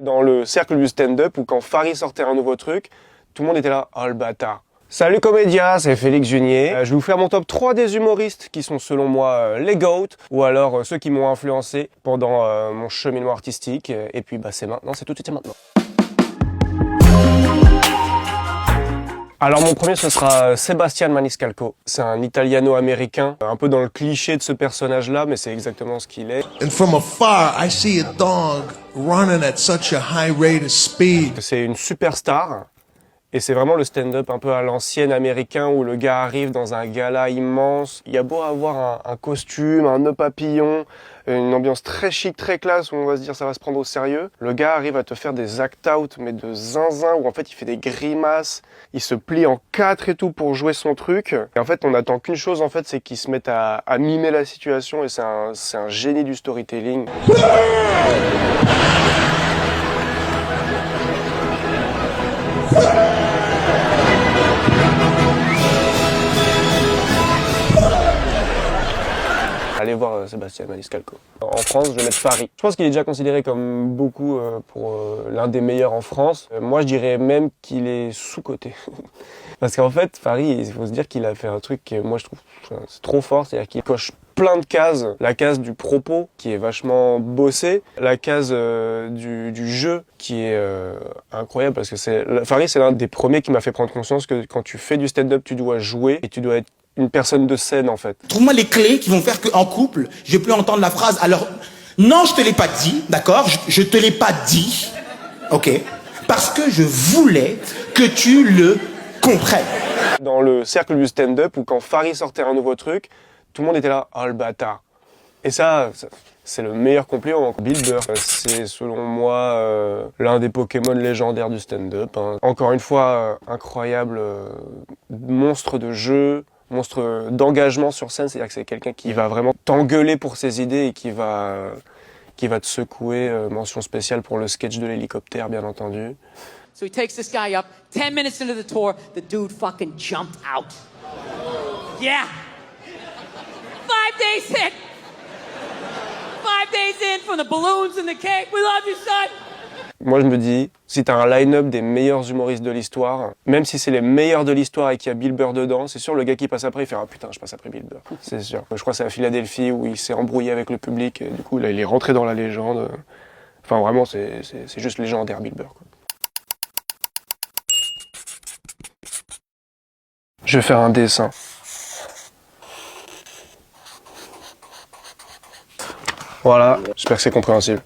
dans le cercle du stand-up où quand Farid sortait un nouveau truc, tout le monde était là, oh le bâtard. Salut Comédia, c'est Félix Junier. Je vais vous faire mon top 3 des humoristes qui sont selon moi les GOAT, ou alors ceux qui m'ont influencé pendant mon cheminement artistique. Et puis bah c'est maintenant, c'est tout de suite maintenant. Alors mon premier ce sera Sebastian Maniscalco. C'est un italiano-américain, un peu dans le cliché de ce personnage-là, mais c'est exactement ce qu'il est. And from afar, I see a dog running at such a high rate of speed. C'est une superstar. Et c'est vraiment le stand-up un peu à l'ancienne américain où le gars arrive dans un gala immense. Il y a beau avoir un costume, un nœud papillon, une ambiance très chic, très classe où on va se dire ça va se prendre au sérieux. Le gars arrive à te faire des act-out mais de zinzin où en fait il fait des grimaces, il se plie en quatre et tout pour jouer son truc. Et en fait on n'attend qu'une chose en fait, c'est qu'il se mette à mimer la situation et c'est un génie du storytelling. Allez voir Sebastian Maniscalco. En France, je vais mettre Farid. Je pense qu'il est déjà considéré comme beaucoup pour l'un des meilleurs en France. Moi, je dirais même qu'il est sous-coté. Parce qu'en fait, Farid, il faut se dire qu'il a fait un truc que moi je trouve c'est trop fort, c'est-à-dire qu'il coche plein de cases. La case du propos, qui est vachement bossé. La case du jeu, qui est incroyable, parce que Farid, c'est l'un des premiers qui m'a fait prendre conscience que quand tu fais du stand-up, tu dois jouer et tu dois être une personne de scène en fait. Trouve-moi les clés qui vont faire qu'en couple, je vais plus entendre la phrase. Alors, non, je te l'ai pas dit, d'accord? Je te l'ai pas dit, ok? Parce que je voulais que tu le comprennes. Dans le cercle du stand-up où quand Farid sortait un nouveau truc, tout le monde était là, oh le bâtard. Et ça c'est le meilleur compliment. Bill Burr, c'est selon moi l'un des Pokémon légendaires du stand-up. Hein. Encore une fois, incroyable monstre de jeu, monstre d'engagement sur scène, c'est-à-dire que c'est quelqu'un qui va vraiment t'engueuler pour ses idées et qui va te secouer. Mention spéciale pour le sketch de l'hélicoptère, bien entendu. So he takes this guy up. 10 minutes into the tour, the dude fucking jumped out. Yeah. 5 days in. 5 days in from the balloons and the cake. We love you, son. Moi, je me dis, si t'as un line-up des meilleurs humoristes de l'histoire, même si c'est les meilleurs de l'histoire et qu'il y a Bill Burr dedans, c'est sûr, le gars qui passe après, il fait « Ah putain, je passe après Bill Burr ». C'est sûr. Je crois que c'est à Philadelphie où il s'est embrouillé avec le public et du coup, là, il est rentré dans la légende. Enfin, vraiment, c'est juste légendaire, Bill Burr, quoi. Je vais faire un dessin. Voilà, j'espère que c'est compréhensible.